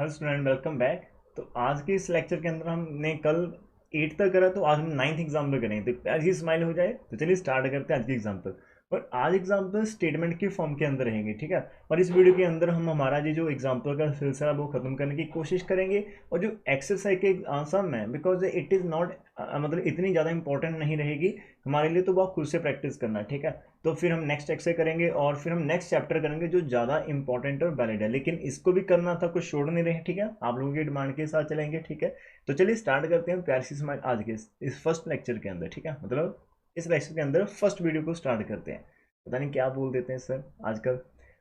Hello student, welcome back. तो आज के इस लेक्चर के अंदर हमने कल 8 तक करा, तो आज हम 9th एग्जाम्पल करेंगे। तो आज ही स्माइल हो जाए तो चलिए स्टार्ट करते हैं आज की एग्जाम्पल। और आज एग्जाम्पल स्टेटमेंट की फॉर्म के अंदर रहेंगे, ठीक है। और इस वीडियो के अंदर हम हमारा ये जो एग्जाम्पल का सिलसिला वो खत्म करने की कोशिश करेंगे। और जो एक्सरसाइज के सम है, बिकॉज इट इज़ नॉट मतलब इतनी ज़्यादा इंपॉर्टेंट नहीं रहेगी हमारे लिए, तो वो आप खुद से प्रैक्टिस करना, ठीक है। तो फिर हम नेक्स्ट एक्सरसाइज करेंगे और फिर हम नेक्स्ट चैप्टर करेंगे जो ज़्यादा इंपॉर्टेंट और वैलिड है, लेकिन इसको भी करना था, कुछ छोड़ नहीं रहे, ठीक है। आप लोगों की डिमांड के साथ चलेंगे, ठीक है। तो चलिए स्टार्ट करते हैं प्यार सी स्माइल आज के इस फर्स्ट लेक्चर के अंदर, ठीक है। मतलब इस लेक्चर के अंदर फर्स्ट वीडियो को स्टार्ट करते हैं। पता नहीं क्या बोल देते हैं सर आजकल।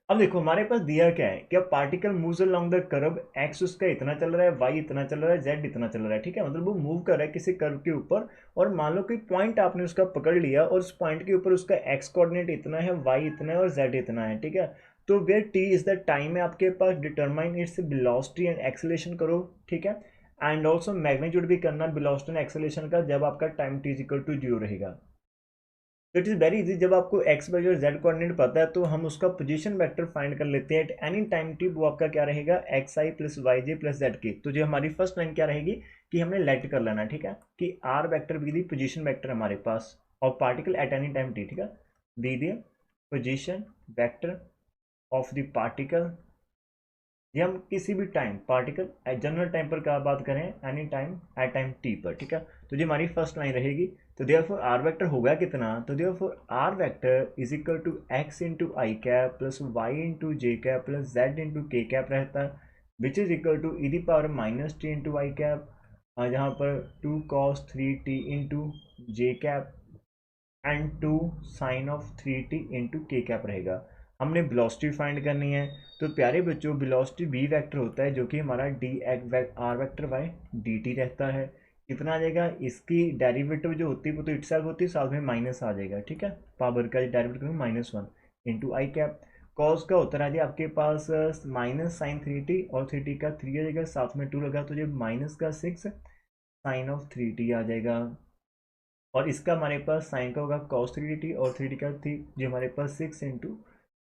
अब देखो हमारे पास दिया क्या है कि अब particle moves along the curve, x उसका इतना चल रहा है, वाई इतना चल रहा है, जेड इतना चल रहा है, ठीक है। मतलब वो मूव कर रहा है किसी कर्व के ऊपर। और मान लो कि पॉइंट आपने उसका पकड़ लिया और उस पॉइंट के ऊपर उसका एक्स कोऑर्डिनेट इतना है, वाई इतना है और जेड इतना है, ठीक है। तो where T is the time है आपके पास, determine its velocity and acceleration करो, ठीक है। एंड ऑल्सो मैग्नीट्यूड भी करना वेलोसिटी एंड एक्सेलरेशन का जब आपका time T is equal to 0 रहेगा। तो इट इज़ वेरी इजी, जब आपको एक्स वाई और जेड कोऑर्डिनेट पता है तो हम उसका पोजीशन वेक्टर फाइंड कर लेते हैं एट एनी टाइम टी। वो आपका क्या रहेगा, एक्स आई प्लस वाई जे प्लस जेड के। तो जो हमारी फर्स्ट लाइन क्या रहेगी कि हमने लेट कर लेना, ठीक है, कि R vector be the position vector हमारे पास of particle at any time T, ठीक है। Be the position vector of the particle, ये हम किसी भी टाइम पार्टिकल जनरल टाइम पर क्या बात करें, any time at time T पर, ठीक है। तो ये हमारी फर्स्ट लाइन रहेगी। तो देयरफॉर आर वेक्टर होगा कितना, तो therefore R vector is equal to X into I cap plus Y into J cap plus Z into K cap रहता है, which is equal to E the power minus T into I cap, जहाँ पर 2 cos 3t into J cap and 2 sin of 3t into K cap रहेगा। हमने velocity find करनी है। तो प्यारे बच्चों, वेलोसिटी v वेक्टर होता है जो कि हमारा D R vector by D T रहता है। कितना आ जाएगा, इसकी डेरिवेटिव जो होती है वो तो इटसेल्फ होती है, साथ में माइनस आ जाएगा, ठीक है। पावर का derivative -1 into I cap. Cos का होता है जी आपके पास -sin 3t, और 3t का 3 आ जाएगा, साथ में 2 लगा तो ये -6 sin of 3t आ जाएगा। और इसका हमारे पास साइन का होगा cos 3t और 3t का थी, जो हमारे पास 6 इंटू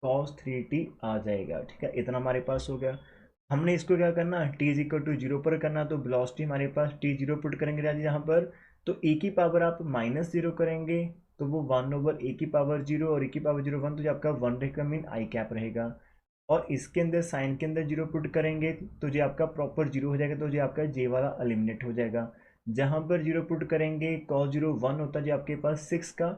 cos 3t आ जाएगा, ठीक है। इतना हमारे पास हो गया। हमने इसको क्या करना, t इज इक्वल टू 0 पर करना। तो वेलोसिटी हमारे पास t 0 पुट करेंगे राजी यहाँ पर। तो e की पावर आप -0 करेंगे तो वो 1/e की पावर 0, और e की पावर 0 1, तो जो आपका 1 रहेगा, मीन आई कैप रहेगा। और इसके अंदर साइन के अंदर 0 पुट करेंगे तो जो आपका प्रॉपर 0 हो जाएगा, तो जो आपका जे वाला एलिमिनेट हो जाएगा। जहां पर 0 पुट करेंगे cos 0 1 होता है, जो आपके पास 6 का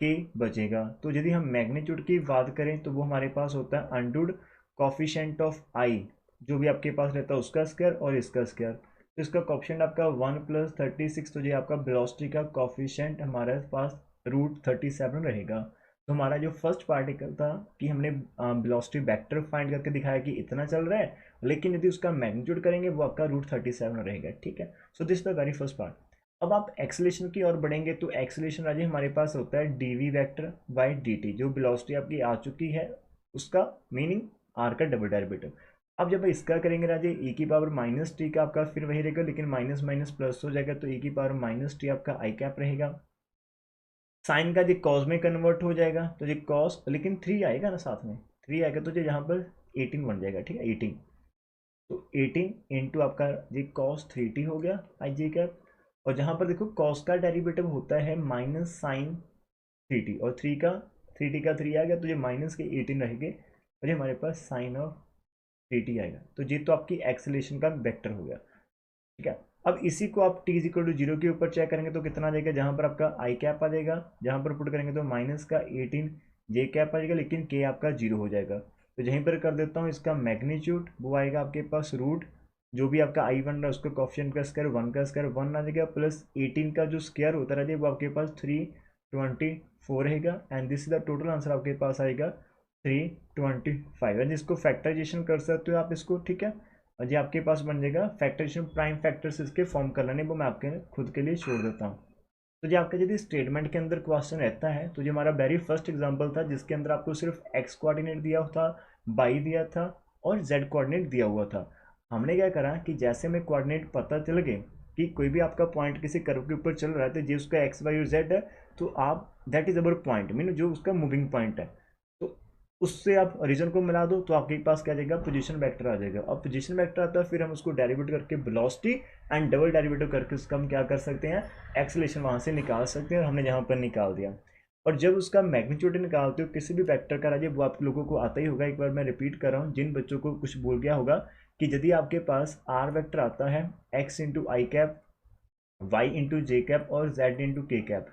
के बचेगा। तो यदि हम मैग्नीट्यूड की बात करें तो वो हमारे पास होता है अंडूड कॉफिशेंट ऑफ आई, जो भी आपके पास रहता है उसका स्क्वायर और इसका स्क्वायर। तो इसका कॉफिशेंट आपका 1 + 36, तो ये आपका वेलोसिटी का कॉफिशेंट हमारे पास √37 रहेगा। तो हमारा जो फर्स्ट पार्टिकल था कि हमने वेलोसिटी वेक्टर फाइंड करके दिखाया कि इतना चल रहा है, लेकिन यदि उसका मैग्नीट्यूड करेंगे वो आपका √37 रहेगा, ठीक है। So this the very first part. अब आप एक्सेलेरेशन की ओर बढ़ेंगे तो एक्सेलेरेशन राजी हमारे पास होता है D vector by D T. जो वेलोसिटी आपकी आ चुकी है उसका मीनिंग आर का डबल डेरिवेटिव। अब जब इसका करेंगे राजे, e की पावर -t का आपका फिर वही रहेगा, लेकिन माइनस माइनस प्लस हो जाएगा, तो e की पावर -t आपका आई कैप रहेगा। साइन का जो कॉस में कन्वर्ट हो जाएगा, तो ये कॉस, लेकिन 3 आएगा ना साथ में, 3 आएगा तो जो यहाँ पर 18 बन जाएगा, ठीक है, 18। तो 18 इंटू आपका ये cos 3t हो गया आई जे कैप। और जहाँ पर देखो कॉस का डेरिवेटिव होता है -sin 3t, और 3 आ गया तो ये माइनस के 18 रहेंगे, और ये हमारे पास sin of 3t आएगा। तो ये तो आपकी एक्सेलेरेशन का वेक्टर हो गया, ठीक है। अब इसी को आप t इज इक्वल टू 0 के ऊपर चेक करेंगे तो कितना आ जाएगा, जहाँ पर आपका आई कैप आ जाएगा, जहाँ पर पुट करेंगे तो -18 जे कैप आ जाएगा, लेकिन के आपका 0 हो जाएगा। तो यहीं पर कर देता हूँ इसका मैग्नीट्यूड, वो आएगा आपके पास रूट, जो भी आपका आई 1 रहा है उसका कॉफिशिएंट का स्क्वायर 1 का स्क्वायर 1 आ जाएगा, प्लस 18 का जो स्क्वायर होता रहेगा वो आपके पास 324 रहेगा। And this is the total answer आपके पास आएगा 325। एंड इसको फैक्टराइजेशन कर सकते हो आप इसको, ठीक है। और ये आपके पास बन जाएगा फैक्टराइजेशन, प्राइम फैक्टर्स इसके फॉर्म कर लेने, वो मैं आपके खुद के लिए छोड़ देता हूँ। तो जो आपका यदि स्टेटमेंट के अंदर क्वेश्चन रहता है, तो जो हमारा वेरी फर्स्ट एग्जांपल था जिसके अंदर आपको सिर्फ एक्स कोऑर्डिनेट दिया था, वाई दिया था और जेड कोऑर्डिनेट दिया हुआ था। हमने क्या करा कि जैसे हमें कोऑर्डिनेट पता चल गए कि कोई भी आपका पॉइंट किसी कर्व के ऊपर चल रहा है, तो जो उसका एक्स वाई और जेड है, तो आप that is our point, mean जो उसका मूविंग पॉइंट है। तो उससे आप रीजन को मिला दो तो आपके पास क्या आ जाएगा, पोजीशन वेक्टर आ जाएगा। अब पोजीशन वेक्टर आता है, फिर हम उसको डेरिवेट करके वेलोसिटी एंड डबल डेरिवेटिव करके उसका हम क्या कर सकते हैं, एक्सेलरेशन वहाँ से निकाल सकते हैं, और हमने यहाँ पर निकाल दिया। और जब उसका मैग्नीट्यूड निकालते हो किसी भी वेक्टर का राजे, वो आप लोगों को आता ही होगा, एक बार मैं रिपीट कर रहा हूँ जिन बच्चों को कुछ भूल गया होगा, कि यदि आपके पास आर वेक्टर आता है X into I cap, Y into J cap और जेड इंटू के कैप,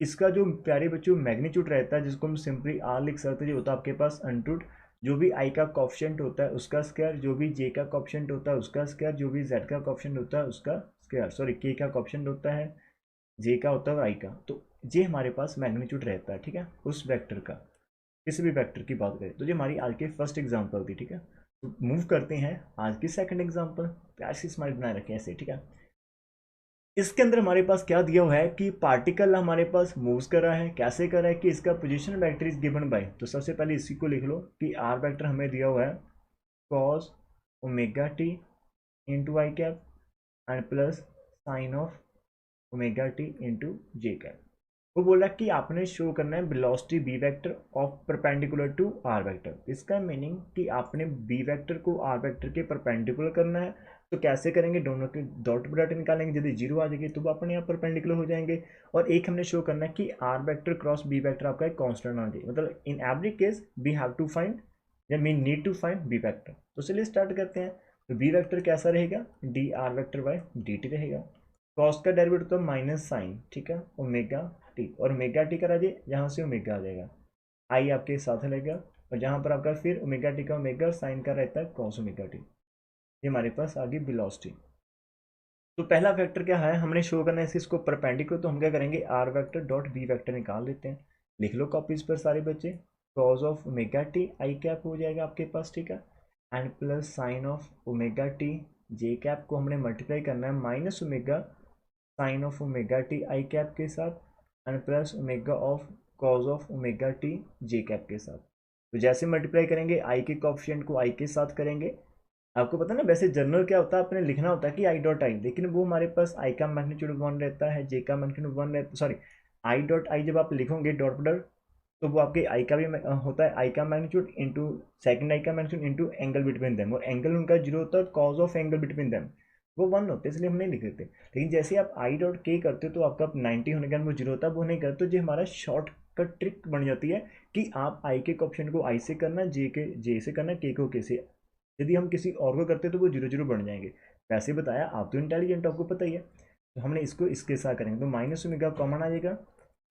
इसका जो प्यारे बच्चों मैग्नीट्यूड रहता है, जिसको हम सिंपली आर लिख सकते हैं, जो होता है आपके पास अनटूट, जो भी आई का कॉफिशिएंट होता है उसका स्क्वायर, जो भी जे का कॉफिशिएंट होता है उसका स्क्वायर, जो भी जेड का कॉफिशिएंट होता है उसका स्क्वायर, सॉरी के का कॉफिशिएंट होता है, जे का होता है और आई का, तो ये हमारे पास मैग्नीट्यूड रहता है, ठीक है, उस वेक्टर का। किसी भी वेक्टर की बात करें तो ये हमारी आज की फर्स्ट एग्जाम्पल थी, ठीक है। तो मूव करते हैं आज की सेकंड एग्जाम्पल, प्यार से स्माइल बनाए रखें ऐसे, ठीक है। इसके अंदर हमारे पास क्या दिया हुआ है कि पार्टिकल हमारे पास मूव्स कर रहा है, कैसे कर रहा है कि इसका position vector is given bye, तो सबसे पहले इसी को लिख लो कि आर वेक्टर हमें दिया हुआ है cos omega T into I cap and plus sine of omega T into J cap. वो बोल रहा है कि आपने शो करना है velocity B vector of perpendicular to R vector. इसका मीनिंग कि आपने बी वेक्टर को आर वेक्टर के परपेंडिकुलर करना है। तो कैसे करेंगे, दोनों के डॉट प्रोडक्ट निकालेंगे, यदि जीरो आ जाएगी तो वो अपने आप परपेंडिकुलर हो जाएंगे। और एक हमने शो करना है कि R vector cross B vector आपका एक कांस्टेंट आ जाए, मतलब in every case we have to find या we need to find B vector. तो चलिए स्टार्ट करते हैं। तो बी वेक्टर कैसा रहेगा, D R vector by D T रहेगा। कॉस का डेरिवेटिव तो माइनस साइन, ठीक है, ओमेगा टी, और ओमेगा टी का राजे जहाँ से ओमेगा आ जाएगा, आई आपके साथ रहेगा, और जहाँ पर आपका फिर ओमेगा टी का ओमेगा साइन का रहता है कॉस ओमेगा टी। ये हमारे पास आ गई वेलोसिटी। तो पहला वेक्टर क्या है, हमने शो करना है इसको परपेंडिकुलर, तो हम क्या करेंगे, R vector dot B vector निकाल लेते हैं। लिख लो कॉपीज पर सारे बच्चे, cos of omega T I cap हो जाएगा आपके पास, ठीक है, and plus sine of omega T J cap को हमने मल्टीप्लाई करना है minus omega sine of omega T I cap के साथ and plus omega of cos of omega T J cap के साथ। तो जैसे मल्टीप्लाई करेंगे आई के कॉफिशिएंट को आई के साथ करेंगे। आपको पता है ना, वैसे जनरल क्या होता है, आपने लिखना होता है कि आई डॉट आई, लेकिन वो हमारे पास आई का मैग्नीट्यूड 1 रहता है, जे का मैग्नीट्यूड 1 रहता है, सॉरी आई डॉट आई जब आप लिखोगे डॉट प्रोडक्ट, तो वो आपके आई का भी होता है, आई का मैग्नीट्यूड इंटू सेकंड आई का magnitude into angle between them, और एंगल उनका जीरो होता है, cause of angle between them वो 1 होते हैं, इसलिए हम नहीं लिख देते। लेकिन जैसे आप आई डॉट के करते हो तो आपका 90 होने के बाद वो जीरो होता है, वो नहीं करते, तो जो हमारा शॉर्टकट ट्रिक बन जाती है कि आप आई के ऑप्शन को आई से करना, जे से करना, के को के से। यदि हम किसी और को करते तो वो जीरो जीरो बन जाएंगे। वैसे बताया, आप तो इंटेलिजेंट, आपको पता ही है। तो हमने इसको इसके साथ करेंगे, तो माइनस ओमेगा कॉमन आ जाएगा,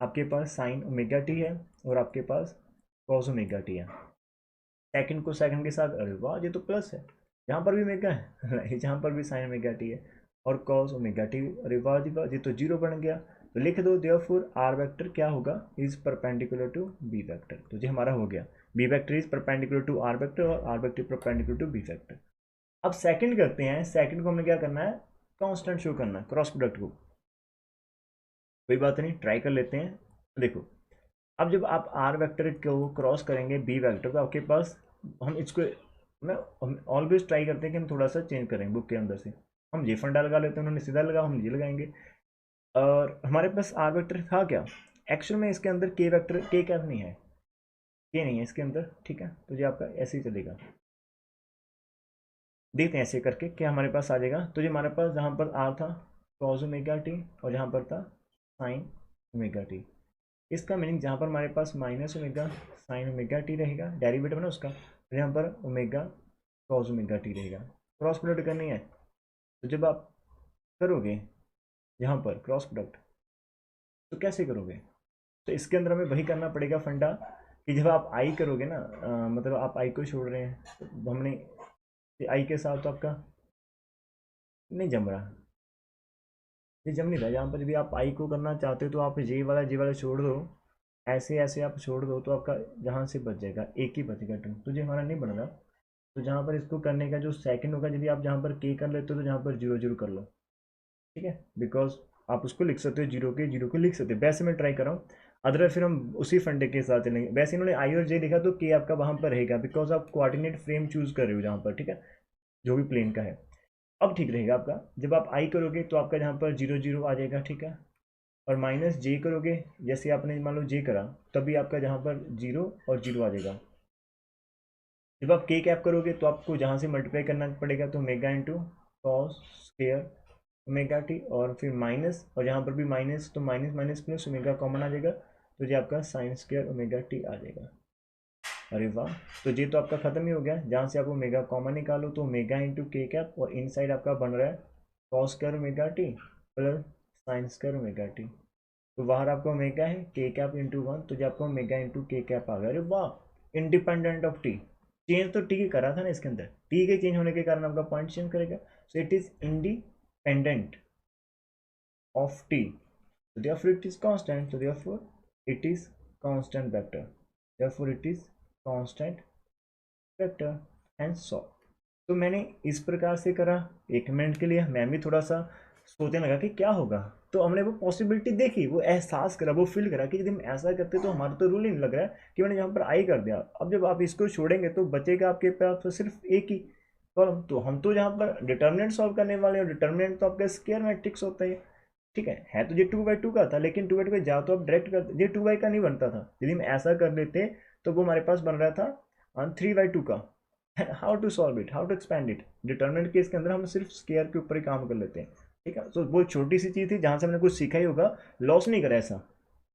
आपके पास साइन ओमेगा टी है और आपके पास कॉस ओमेगा टी है। सेकंड को सेकंड के साथ, अरे वाह ये तो प्लस है, यहाँ पर भी ओमेगा है जहाँ पर भी साइन ओमेगा टी है और कॉस ओमेगा टी, अरे वाह जी वाह, ये तो जीरो बन गया। तो लिख दो देयरफॉर आर वेक्टर क्या होगा, is perpendicular to B vector. तो ये हमारा हो गया, B vector is perpendicular to R vector और R vector perpendicular to B vector. अब सेकंड करते हैं, सेकंड को हमें क्या करना है, कांस्टेंट शो करना है, क्रॉस प्रोडक्ट को। कोई बात नहीं, ट्राई कर लेते हैं। देखो, अब जब आप आर वेक्टर को क्रॉस करेंगे बी वेक्टर, तो आपके पास, हम इसको, मैं हम ऑलवेज ट्राई करते हैं कि हम थोड़ा सा चेंज करें बुक के अंदर से। हम ये फंडा लगा लेते हैं, उन्होंने सीधा लगा, हम ये लगाएंगे। और हमारे पास आर वेक्टर था क्या, एक्चुअल में इसके अंदर के वेक्टर, के क्या नहीं है, के नहीं है इसके अंदर, ठीक है, तो ये आपका ऐसे ही चलेगा। देखते हैं ऐसे करके क्या हमारे पास आ जाएगा। तो ये हमारे पास जहाँ पर आर था कॉस ओमेगा टी और जहाँ पर था साइन ओमेगा टी। इसका मीनिंग जहाँ पर हमारे पास minus omega sine omega T रहेगा, डेरिवेटिव ना उसका, तो यहाँ पर ओमेगा कॉस ओमेगा टी रहेगा। क्रॉस प्रोडक्ट करनी है, तो जब आप करोगे यहाँ पर क्रॉस प्रोडक्ट, तो कैसे करोगे, तो इसके अंदर हमें वही करना पड़ेगा फंडा, कि जब आप आई करोगे ना, मतलब आप आई को छोड़ रहे हैं, तो हमने आई के साथ तो आपका नहीं जम रहा, ये जम नहीं रहा। यहाँ पर यदि आप आई को करना चाहते हो तो आप जे वाला छोड़ दो, ऐसे ऐसे आप छोड़ दो, तो आपका जहाँ से बच जाएगा एक ही बचेगा टर्म, तो ये हमारा नहीं बन रहा। तो जहाँ पर इसको करने का जो सेकंड होगा, यदि आप जहाँ पर के कर लेते हो तो जहाँ पर जीरो जीरो कर लो, ठीक है, बिकॉज आप उसको लिख सकते हो, जीरो को लिख सकते हो, वैसे मैं ट्राई कर रहा हूँ। अदर फिर हम उसी फंडे के साथ चलेंगे। वैसे इन्होंने आई और जे लिखा तो के आपका वहाँ पर रहेगा, बिकॉज आप कोऑर्डिनेट फ्रेम चूज कर रहे हो जहाँ पर, ठीक है, जो भी प्लेन का है। अब ठीक रहेगा आपका, जब आप आई करोगे तो आपका जहाँ पर जीरो जीरो आ जाएगा, ठीक है, और माइनस जे करोगे, जैसे आपने मान लो जे करा, तभी आपका जहाँ पर जीरो और जीरो आ जाएगा। जब आप के कैप करोगे तो आपको जहाँ से मल्टीप्लाई करना पड़ेगा, तो omega into cos square omega T, और फिर माइनस, और जहाँ पर भी माइनस तो minus minus plus omega common आ जाएगा, तो ये आपका साइन स्क्वायर ओमेगा टी आ जाएगा। अरे वाह, तो ये तो आपका खत्म ही हो गया। जहाँ से आप ओमेगा कॉमन निकालो तो ओमेगा इंटू के कैप, और इन साइड आपका बन रहा है cos square omega T plus sign square omega T. तो बाहर आपका ओमेगा है के कैप इंटू वन, तो जो आपका ओमेगा इंटू के कैप आ गया। अरे वाह, इंडिपेंडेंट ऑफ टी। चेंज तो टी करा था ना इसके अंदर, टी के चेंज होने के कारण आपका पॉइंट चेंज करेगा। So it is independent of t, so therefore it is constant, so therefore it is constant vector, therefore it is constant vector and so। तो मैंने इस प्रकार से करा। 1 मिनट के लिए मैं भी थोड़ा सा सोचने लगा कि क्या होगा, तो हमने वो पॉसिबिलिटी देखी, वो एहसास करा, वो फील करा कि यदि हम ऐसा करते तो हमारा तो रूल ही नहीं लग रहा है, कि मैंने यहाँ पर आई कर दिया। अब जब आप इसको छोड़ेंगे तो बचेगा आपके पास तो सिर्फ एक ही कॉलम। तो हम तो यहाँ पर डिटर्मिनेंट सॉल्व करने वाले हैं, डिटर्मिनेंट तो आपका स्क्वायर मैट्रिक्स होता है, ठीक है तो ये 2/2 का था, लेकिन 2/2 जा तो आप डायरेक्ट करते, ये 2 का नहीं बनता था। यदि हम ऐसा कर लेते तो वो हमारे पास बन रहा था 3/2 का। How to solve it, how to expand it, determinant case के अंदर हम सिर्फ स्क्वायर के ऊपर ही काम कर लेते हैं, ठीक है। तो वो छोटी सी चीज़ थी जहाँ से हमने कुछ सीखा ही होगा, लॉस नहीं करा, ऐसा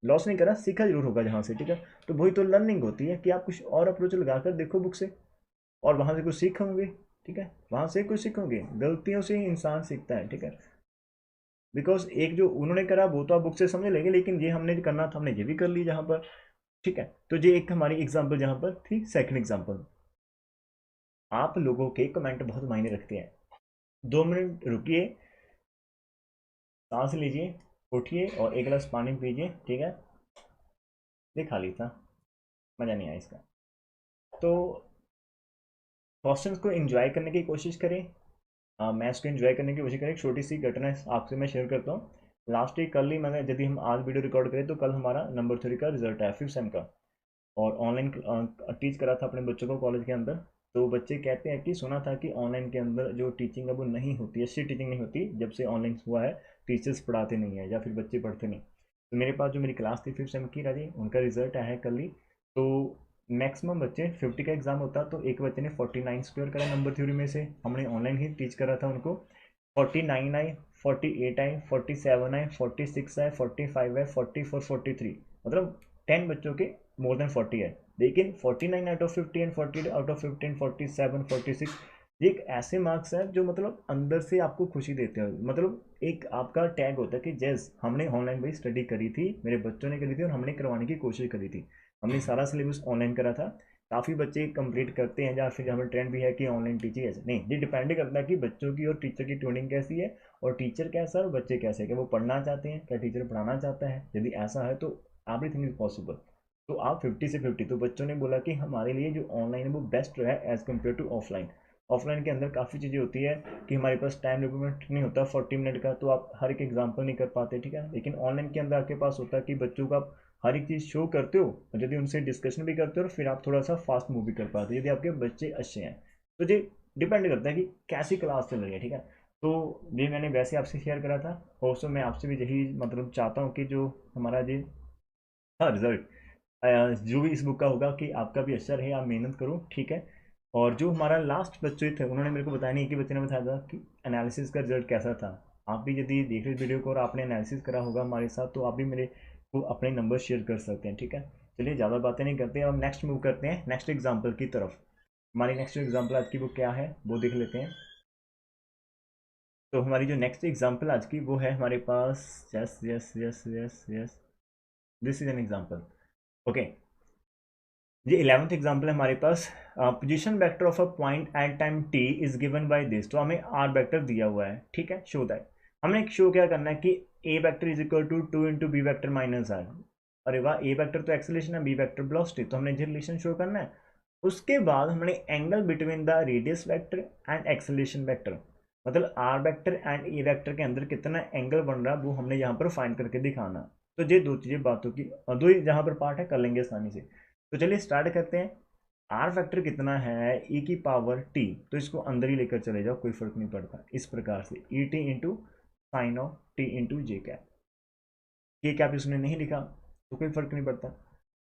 लॉस नहीं करा, सीखा जरूर होगा जहाँ से, ठीक है। तो वही तो लर्निंग होती है कि आप कुछ और अप्रोच लगाकर देखो बुक से, और वहाँ से कुछ सीखोगे, ठीक है, वहाँ से कुछ सीखोगे, गलतियों से ही इंसान सीखता है, ठीक है। बिकॉज एक जो उन्होंने करा वो तो आप बुक से समझ लेंगे, लेकिन ये हमने करना था, हमने ये भी कर ली जहाँ पर, ठीक है। तो ये एक हमारी एग्जाम्पल जहाँ पर थी। सेकंड एग्जाम्पल, आप लोगों के कमेंट बहुत मायने रखते हैं। 2 मिनट रुकिए, सांस लीजिए, उठिए और एक गिलास पानी पीजिए, ठीक है। ये खाली था, मज़ा नहीं आया इसका। तो क्वेश्चंस को एंजॉय करने की कोशिश करें, मैथ्स को एंजॉय करने की कोशिश करें। एक छोटी सी घटना आपसे मैं शेयर करता हूँ। लास्ट वीक कल ही मैंने, यदि हम आज वीडियो रिकॉर्ड करें तो कल हमारा नंबर 3 का रिजल्ट है 5th सेम का, और ऑनलाइन टीच करा था अपने बच्चों को कॉलेज के अंदर। तो बच्चे कहते हैं कि सुना था कि ऑनलाइन के अंदर जो टीचिंग है वो नहीं होती, अच्छी टीचिंग नहीं होती, जब से ऑनलाइन हुआ है टीचर्स पढ़ाते नहीं है या फिर बच्चे पढ़ते नहीं। तो मेरे पास जो मेरी क्लास थी 5th सेम की राजी, उनका रिजल्ट आया है कल ही। तो मैक्सिमम बच्चे 50 का एग्जाम होता, तो एक बच्चे ने 49 स्कोर करा नंबर थ्योरी में से, हमने ऑनलाइन ही टीच करा था उनको। 49 आए, 48 आए, 47 आए, 46 आए, 45 आए, 44, 43, मतलब 10 बच्चों के मोर देन 40 है। लेकिन 49 out of 50 and 40 out of 15, 47, 46, ये एक ऐसे मार्क्स हैं जो मतलब अंदर से आपको खुशी देते हैं। मतलब एक आपका टैग होता है कि जैस हमने ऑनलाइन भाई स्टडी करी थी, मेरे बच्चों ने करी थी और हमने करवाने की कोशिश करी थी, हमने सारा सिलेबस ऑनलाइन करा था। काफ़ी बच्चे कंप्लीट करते हैं, या फिर हमें ट्रेंड भी है कि ऑनलाइन टीचिंग ऐसे नहीं, ये डिपेंड करता है कि बच्चों की और टीचर की ट्यूनिंग कैसी है, और टीचर कैसा है और बच्चे कैसे हैं, क्या वो पढ़ना चाहते हैं, क्या टीचर पढ़ाना चाहता है। यदि ऐसा है तो एवरीथिंग इज पॉसिबल। तो आप 50 से 50, तो बच्चों ने बोला कि हमारे लिए जो ऑनलाइन है वो बेस्ट है as compare to offline. Offline के अंदर काफ़ी चीज़ें होती है कि हमारे पास टाइम लिमिट नहीं होता 40 मिनट का, तो आप हर एक एग्जाम्पल नहीं कर पाते, ठीक है। लेकिन ऑनलाइन के अंदर आपके पास होता है कि बच्चों का आप हर एक चीज़ शो करते हो, और यदि उनसे डिस्कशन भी करते हो और फिर आप थोड़ा सा फास्ट मूव भी कर पाते हो, यदि आपके बच्चे अच्छे हैं। तो ये डिपेंड करता है कि कैसी क्लास चल रही है, ठीक है। तो ये मैंने वैसे आपसे शेयर करा था। ऑल्सो मैं आपसे भी यही मतलब चाहता हूँ कि जो हमारा ये, हाँ, रिजल्ट जो भी इस बुक का होगा कि आपका भी अच्छा रहे, आप मेहनत करो, ठीक है। और जो हमारा लास्ट बच्चे थे उन्होंने मेरे को बताया नहीं, कि बच्चे ने बताया था कि एनालिसिस का रिजल्ट कैसा था। आप भी यदि देख रहे वीडियो को और आपने एनालिसिस करा होगा हमारे साथ, तो आप भी मेरे को अपने नंबर शेयर कर सकते हैं, ठीक है। चलिए ज़्यादा बातें नहीं करते हैं, अब नेक्स्ट मूव करते हैं नेक्स्ट एग्जाम्पल की तरफ। हमारी नेक्स्ट एग्जाम्पल आज की बुक क्या है वो देख लेते हैं। तो हमारी जो नेक्स्ट एग्जाम्पल आज की वो है हमारे पास, yes yes yes yes yes, this is an example, okay. ये 11th एग्जाम्पल है हमारे पास। Position vector of a point at time T is given by this, तो हमें आर वेक्टर दिया हुआ है, ठीक है। शो दैट, हमने शो क्या करना है कि A vector is equal to 2 into B vector minus R. अरे वाह, ए वेक्टर तो एक्सेलेरेशन है, बी वेक्टर वेलोसिटी, तो हमने ये रिलेशन शो करना है। उसके बाद हमने angle between the radius vector and acceleration vector, मतलब R vector and A vector के अंदर कितना एंगल बन रहा है वो हमने यहाँ पर फाइंड करके दिखाना। तो ये दो चीज़ें बातों की, दो ही जहाँ पर पार्ट है कर लेंगे आसानी से। तो चलिए स्टार्ट करते हैं। आर फैक्टर कितना है, ई की पावर टी, तो इसको अंदर ही लेकर चले जाओ, कोई फर्क नहीं पड़ता। इस प्रकार से ई T into sine of T into J cap, के कैप इसने नहीं लिखा तो कोई फर्क नहीं पड़ता।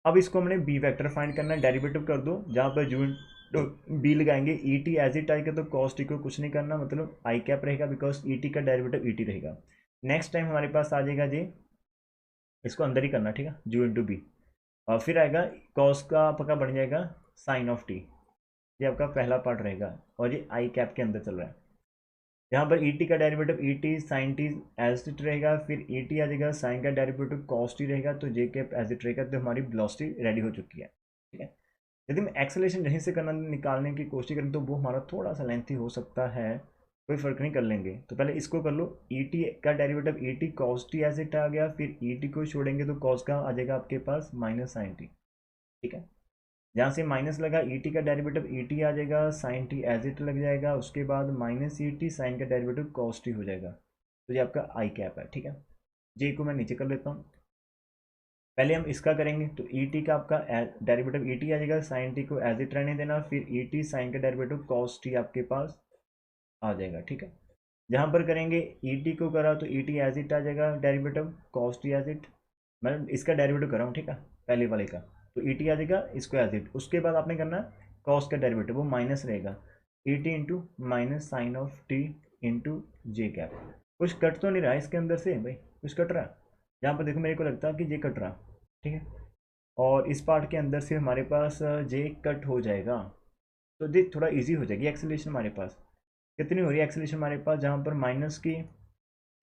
अब इसको हमने बी वेक्टर फाइंड करना है, डेरिवेटिव कर दो, जहाँ पर तो बी लगाएंगे, ई टी एज इट आएगा तो कॉस टी को कुछ नहीं करना, मतलब आई कैप रहेगा बिकॉज ई टी का डेरिवेटिव ई टी रहेगा। नेक्स्ट टाइम हमारे पास आ जाएगा जी, इसको अंदर ही करना, ठीक है, जू इंटू बी, और फिर आएगा कॉस का पक्का बन जाएगा साइन ऑफ टी, ये आपका पहला पार्ट रहेगा, और ये आई कैप के अंदर चल रहा है। यहाँ पर ई टी का derivative E T sine T as it रहेगा, फिर ई टी आ जाएगा, साइन का डेरिवेटिव कॉस टी रहेगा, तो जे कैप एज इट रहेगा, तो हमारी वेलोसिटी रेडी हो चुकी है, ठीक है। यदि मैं एक्सेलरेशन यहीं से करना निकालने की कोशिश करें तो वो हमारा थोड़ा सा लेंथी हो सकता है, कोई फर्क नहीं, कर लेंगे। तो पहले इसको कर लो, ई टी का derivative E T cos T as it आ गया, फिर ई टी को छोड़ेंगे तो कॉस का आ जाएगा आपके पास माइनस साइन टी, ठीक है। जहाँ से माइनस लगा ई टी का डेरिवेटिव ई टी आ जाएगा, साइन टी एज इट लग जाएगा, उसके बाद माइनस ई टी साइन का डेरिवेटिव कॉस टी हो जाएगा, तो ये आपका आई कैप है, ठीक है। जे को मैं नीचे कर लेता हूँ, पहले हम इसका करेंगे, तो ई टी का आपका डेरिवेटिव ई टी आ जाएगा, साइन टी को एज इट रहने देना, फिर ई टी साइन का डेरिवेटिव कॉस टी आपके पास आ जाएगा, ठीक है। जहाँ पर करेंगे ई टी को करा तो ई टी एज इट आ जाएगा, derivative cos T as it, मैं इसका डेरिवेटिव कर रहा हूँ, ठीक है, पहले वाले का, तो ई टी आ जाएगा, इसको एज इट, उसके बाद आपने करना कॉस का डेरिवेटिव, वो माइनस रहेगा, E T into minus sine of T into J cap. कुछ कट तो नहीं रहा इसके अंदर से भाई, कुछ कट रहा, यहाँ पर देखो मेरे को लगता है कि ये कट रहा, ठीक है, और इस पार्ट के अंदर से हमारे पास जे कट हो जाएगा, तो देख थोड़ा इजी हो जाएगी एक्सेलेरेशन हमारे पास। कितनी हो रही है एक्सेलेरेशन हमारे पास, जहाँ पर माइनस की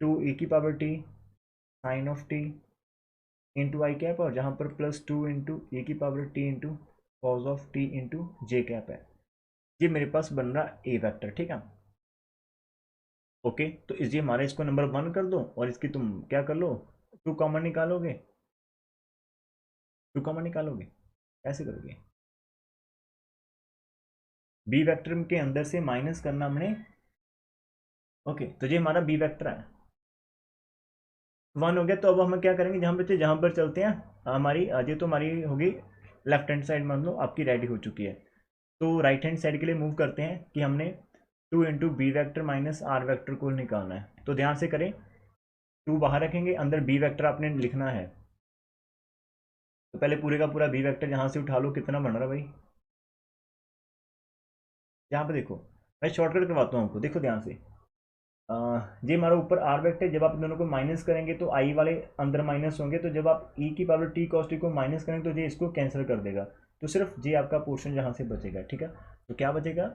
टू ई की power T sine of T into I cap, और जहाँ पर प्लस टू इंटू ए की power T into cos of T into J cap है, ये मेरे पास बन रहा ए वेक्टर, ठीक है। ओके, तो इस ये हमारे इसको नंबर 1 कर दो, और इसकी तुम क्या कर लो, 2 कॉमन निकालोगे, 2 कॉमन निकालोगे, कैसे करोगे, बी वेक्टर के अंदर से माइनस करना हमने। ओके, तो ये हमारा बी वेक्टर है, 1 हो गया। तो अब हम क्या करेंगे, जहाँ पर चलते हैं, हमारी ये तो हमारी होगी लेफ्ट हैंड साइड, मान लो आपकी रेडी हो चुकी है, तो राइट हैंड साइड के लिए मूव करते हैं कि हमने 2 into B vector minus R vector को निकालना है, तो ध्यान से करें, 2 बाहर रखेंगे, अंदर बी वैक्टर आपने लिखना है, तो पहले पूरे का पूरा बी वैक्टर यहाँ से उठा लो, कितना बन रहा है भाई, यहाँ पे देखो, मैं शॉर्टकट करवाता हूँ आपको, देखो ध्यान से, ये हमारा ऊपर आर वेक्टर, जब आप इन दोनों को माइनस करेंगे तो आई वाले अंदर माइनस होंगे, तो जब आप ई की पावर टी कॉस टी को माइनस करेंगे तो ये इसको कैंसिल कर देगा, तो सिर्फ जे आपका पोर्शन जहाँ से बचेगा, ठीक है। तो क्या बचेगा,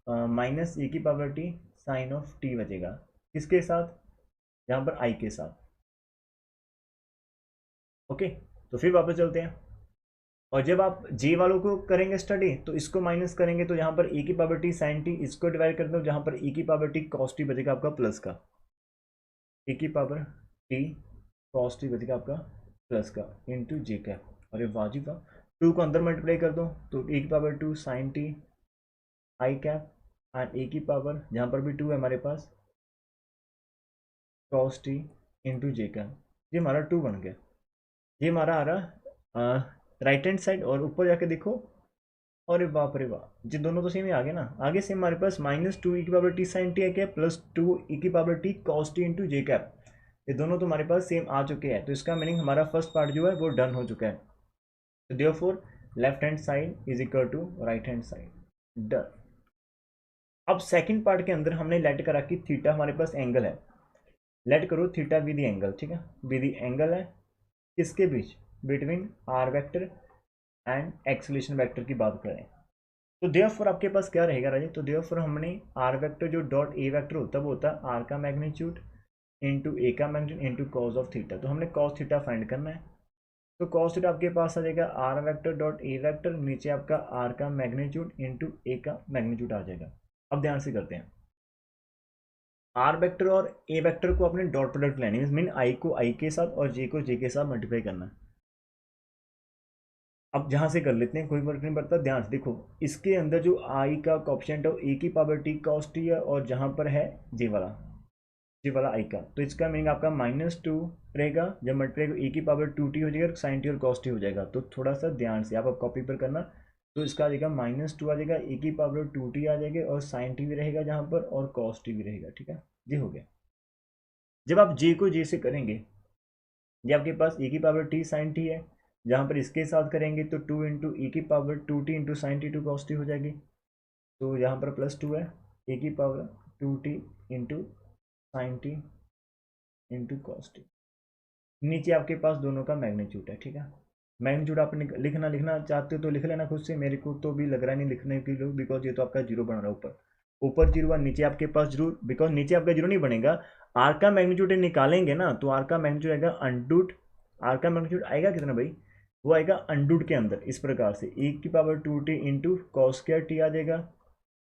माइनस ए की power T sine of T बचेगा, किसके साथ, यहाँ पर आई के साथ। ओके, तो फिर वापस चलते हैं, और जब आप जे वालों को करेंगे स्टडी तो इसको माइनस करेंगे, तो यहाँ पर ए की पावर टी साइन टी, इसको डिवाइड कर दो, जहाँ पर ए की पावर टी कॉस टी बचेगा आपका प्लस का, ए की पावर टी कॉस टी बचेगा आपका प्लस का इंटू जे कैप, अरे वाजिब वाह, 2 को अंदर मल्टीप्लाई कर दो, तो ए की power 2 sine T I cap, and A की पावर जहाँ पर भी 2 है हमारे पास cos T into J cap, ये हमारा 2 बन गया, ये हमारा आ रहा राइट हैंड साइड, और ऊपर जाके देखो, अरे बाप रे वाह, ये दोनों तो सेम ही आ गए ना, आगे से हमारे पास माइनस 2 ई की पावर टी साइन टी है क्या, प्लस 2 ई की power T cos T into J cap, ये दोनों तो हमारे पास सेम आ चुके हैं, तो इसका मीनिंग हमारा फर्स्ट पार्ट जो है वो डन हो चुका है, तो therefore left hand side is equal to right hand side, done. अब सेकंड पार्ट के अंदर हमने लेट करा कि थीटा हमारे पास एंगल है, लेट करो थीटा विद एंगल, ठीक है, विद एंगल है किसके बीच, between R vector and acceleration vector की बात करें, तो देयरफॉर आपके पास क्या रहेगा राजे, तो देयरफॉर हमने आर वेक्टर जो डॉट ए वेक्टर होता है वो होता है आर का मैग्नीट्यूड इंटू ए का magnitude into cos of theta, तो हमने कॉस थीटा फाइंड करना है, तो कॉस थीटा आपके पास आ जाएगा R vector dot A vector, नीचे आपका आर का मैग्नीट्यूड इंटू ए का मैग्नीट्यूड आ जाएगा। अब ध्यान से करते हैं, आर वेक्टर और ए वेक्टर को अपने डॉट प्रोडक्ट लेनी है, मीन आई को आई के साथ और जे को जे के साथ मल्टीप्लाई करना है। अब जहाँ से कर लेते हैं, कोई फर्क नहीं पड़ता, ध्यान से देखो, इसके अंदर जो आई का कॉप्शेंट है वो ए की पावर टी कॉस टी है, और जहाँ पर है जे वाला आई का, तो इसका मीनिंग आपका -2 रहेगा, जब मल्टीप्लाई ए की पावर 2t हो जाएगा, साइन टी और कॉस टी हो जाएगा, तो थोड़ा सा ध्यान से आप कॉपी पर करना, तो इसका आ जाएगा -2 आ जाएगा, ए की पावर 2t आ जाएगा, और साइन टी भी रहेगा जहाँ पर, और कॉस टी भी रहेगा, ठीक है, ये हो गया। जब आप जे को जे से करेंगे, ये आपके पास ए की पावर टी साइन टी है, जहाँ पर इसके साथ करेंगे तो 2 इंटू ए की power 2t into sine T to cos T हो जाएगी, तो यहाँ पर +2 है, ए की power 2t into sine T into cos T. नीचे आपके पास दोनों का मैग्नीट्यूड है, ठीक है। मैग्नीट्यूड आप लिखना चाहते हो तो लिख लेना खुद से, मेरे को तो भी लग रहा नहीं लिखने के लिए, बिकॉज ये तो आपका जीरो बन रहा है ऊपर। ऊपर जीरो और नीचे आपके पास जीरो, बिकॉज नीचे आपका जीरो नहीं बनेगा। आर का मैग्नीट्यूड निकालेंगे ना, तो आर का मैग्नीट्यूड आएगा अंडूड। आर का मैग्नीट्यूड आएगा कितना भाई, वो आएगा अंडूड के अंदर इस प्रकार से, e की power 2t into cos square T आ जाएगा,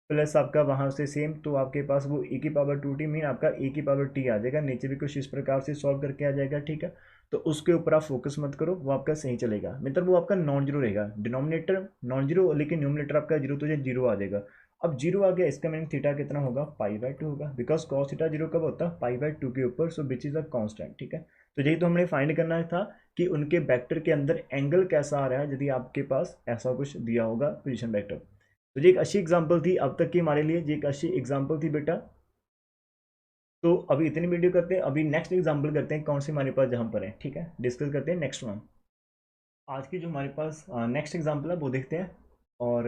प्लस आपका वहां से सेम, तो आपके पास वो e की पावर 2t मीन आपका e की पावर t आ जाएगा। नीचे भी कुछ इस प्रकार से सॉल्व करके आ जाएगा, ठीक है। तो उसके ऊपर आप फोकस मत करो, वो आपका सही चलेगा, मतलब वो आपका नॉन जीरो रहेगा, डिनोमिनेटर नॉन जीरो लेकिन न्यूमिनेटर आपका जीरो, तो ये जीरो आ जाएगा। अब जीरो आ गया, इसका मीनिंग थीटा कितना होगा, π/2 होगा, बिकॉज cos थीटा जीरो कब होता है, π/2 के ऊपर, सो विच इज अ कांस्टेंट, ठीक है। तो यही तो हमने फाइंड करना था कि उनके वेक्टर के अंदर एंगल कैसा आ रहा है, यदि आपके पास ऐसा कुछ दिया होगा पोजीशन वेक्टर। तो ये एक अच्छी एग्जांपल थी अब तक की हमारे लिए, ये एक अच्छी एग्जांपल थी बेटा। तो अभी इतनी वीडियो करते हैं, अभी नेक्स्ट एग्जांपल करते हैं कौन सी हमारे पास जहां पर है, ठीक है, डिस्कस करते हैं नेक्स्ट वन। आज की जो हमारे पास नेक्स्ट एग्जांपल है वो देखते हैं। और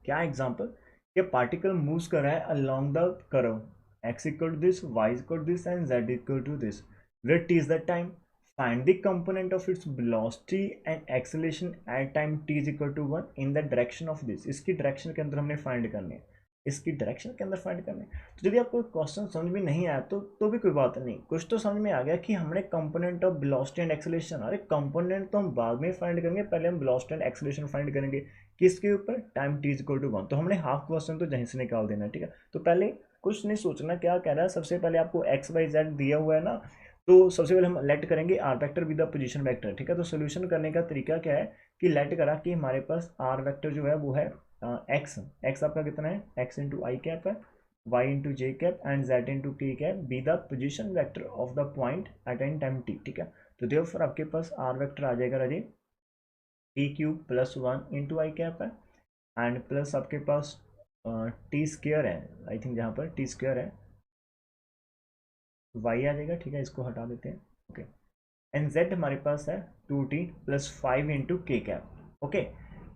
क्या एग्जांपल, ये पार्टिकल मूव्स कर रहा है along the curve X equal to this, Y equal to this and Z equal to this, where T is the time, find the component of its velocity and acceleration at time T is equal to 1 in the direction of this. इसकी direction के अंदर हमने find करने हैं, इसकी direction के अंदर find करने हैं। तो यदि आपको क्वेश्चन समझ में नहीं आया तो भी कोई बात नहीं, कुछ तो समझ में आ गया कि हमने component of velocity and acceleration, अरे कंपोनेंट तो हम बाद में फाइंड करेंगे, पहले हम वेलोसिटी एंड एक्सेलरेशन फाइंड करेंगे किसके ऊपर, time T is equal to 1। तो हमने हाफ क्वेश्चन तो यहीं से निकाल देना है, ठीक है। तो पहले कुछ नहीं सोचना क्या कह रहा है, सबसे पहले आपको एक्स वाई जेड दिया हुआ है ना, तो सबसे पहले हम लेट करेंगे R vector with the position vector, ठीक है। तो सोल्यूशन करने का तरीका क्या है कि लेट करा कि हमारे पास आर वेक्टर जो है वो है एक्स, एक्स आपका कितना है, एक्स इंटू आई कैप है, y into J cap and z into K cap be the position vector of the point at an time t, ठीक है। तो देयरफॉर आपके पास आर वेक्टर आ जाएगा राजे T cube plus 1 into I cap है, and plus आपके पास T square है, I think जहाँ पर टी स्क्र है y आ जाएगा, ठीक है, इसको हटा देते हैं, ओके। एंड z हमारे पास है 2t plus 5 into K cap, okay.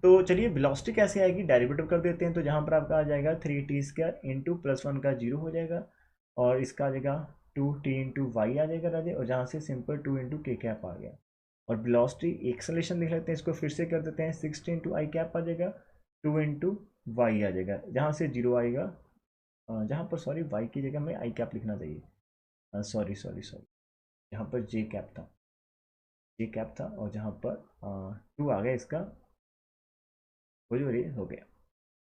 तो चलिए वेलोसिटी कैसे आएगी, डेरिवेटिव कर देते हैं। तो जहाँ पर आपका आ जाएगा 3t² इंटू +1 का 0 हो जाएगा, और इसका आ जाएगा 2t इंटू वाई आ जाएगा राजे, और जहाँ से सिंपल 2 इंटू के कैप आ गया। और वेलोसिटी एक्सेलरेशन देख लेते हैं, इसको फिर से कर देते हैं, 60 इंटू आई कैप आ जाएगा, 2 इंटू वाई आ जाएगा, जहाँ से 0 आएगा, जहाँ पर सॉरी वाई की जगह में आई कैप लिखना चाहिए, सॉरी सॉरी सॉरी, यहाँ पर जे कैप था, जे कैप था, और जहाँ पर 2 आ गया इसका, वो जो हो गया।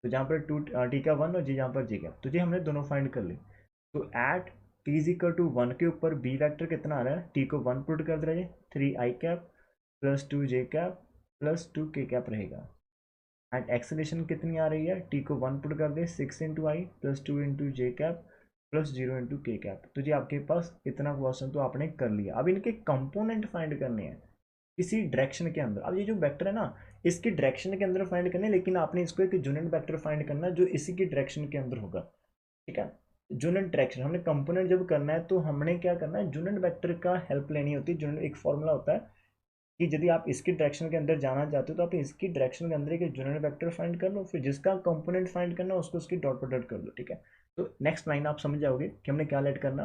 तो जहाँ पर 2 टी का 1 और जी जहाँ पर जी कैप, तो जी हमने दोनों फाइंड कर ली। तो at T is equal to 1 के ऊपर बी वैक्टर कितना आ रहा है, टी को 1 पुट कर दे रहे, 3 आई कैप प्लस 2 जे कैप प्लस 2 के कैप रहेगा। एंड एक्सेलेरेशन कितनी आ रही है, टी को 1 पुट कर दे, 6 इंटू आई plus 2 into J cap plus 0 into K cap. तो जी आपके पास इतना क्वेश्चन तो आपने कर लिया। अब इनके कंपोनेंट फाइंड करने हैं किसी डायरेक्शन के अंदर। अब ये जो वेक्टर है ना, इसकी डायरेक्शन के अंदर फाइंड करना है, लेकिन आपने इसको एक यूनिट वेक्टर फाइंड करना है जो इसी की डायरेक्शन के अंदर होगा, ठीक है। यूनिट डायरेक्शन हमने कंपोनेंट जब करना है तो हमने क्या करना है, यूनिट वेक्टर का हेल्प लेनी होती है। यूनिट एक फॉर्मूला होता है कि यदि आप इसकी डायरेक्शन के अंदर जाना चाहते हो तो आप इसकी डायरेक्शन के अंदर एक यूनिट वेक्टर फाइंड कर लो, फिर जिसका कंपोनेंट फाइंड करना है उसको उसकी डॉट प्रोडक्ट कर लो, ठीक है। तो नेक्स्ट लाइन आप समझ जाओगे कि हमने क्या लेट करना,